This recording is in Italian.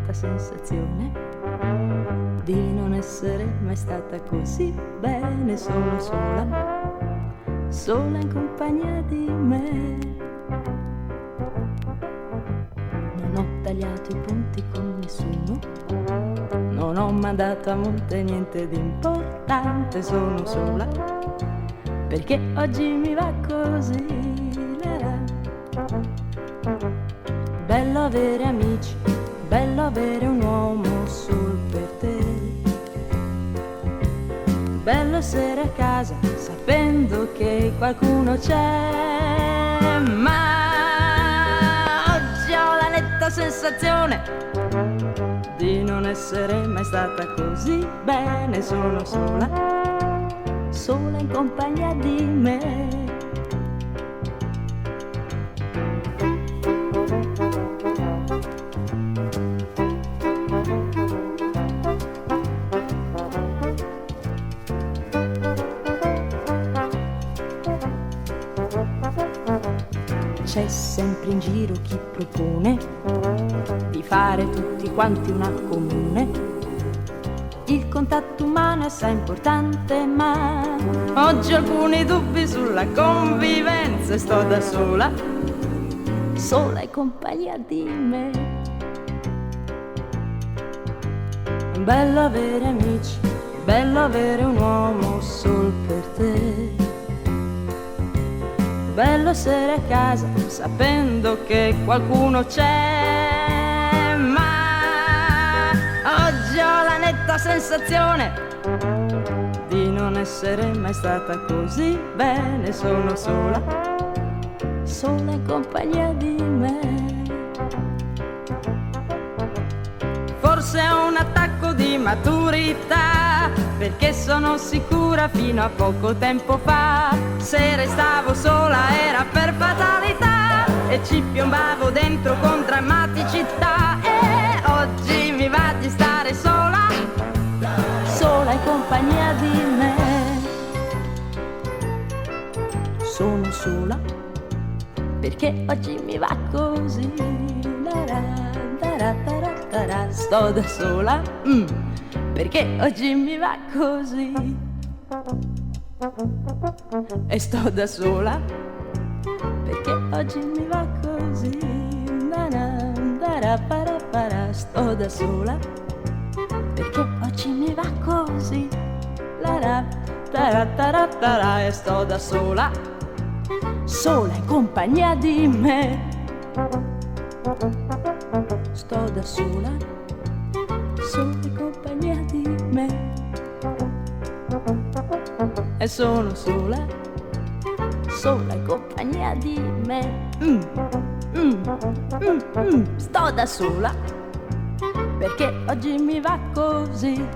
netta sensazione di non essere mai stata così bene. Sono sola, sola in compagnia di me. Non ho tagliato i ponti con nessuno, non ho mandato a monte niente di importante. Sono sola perché oggi mi va così. Bello avere amici, bello avere un uomo sul per te. Bello essere a casa sapendo che qualcuno c'è. Ma oggi ho la netta sensazione di non essere mai stata così bene. Sono sola, sola in compagnia di me. C'è sempre in giro chi propone di fare tutti quanti una comune. Il contatto umano è assai importante, ma oggi ho alcuni dubbi sulla convivenza e sto da sola, sola in compagnia di me. Bello avere amici, bello avere un uomo sol per te. Bello essere a casa sapendo che qualcuno c'è. Ma oggi ho la netta sensazione di non essere mai stata così bene. Sono sola, sola in compagnia di me. Forse ho un attacco di maturità, perché sono sicura fino a poco tempo fa, se restavo sola era per fatalità e ci piombavo dentro con drammaticità. E oggi mi va di stare sola, sola in compagnia di me. Sono sola perché oggi mi va così. Sto da sola perché oggi mi va così. E sto da sola perché oggi mi va così. Sto da sola perché oggi mi va così. E sto da sola, sola in compagnia di me. Sto da sola, sola in compagnia di me. E sono sola, sola in compagnia di me. Sto da sola perché oggi mi va così.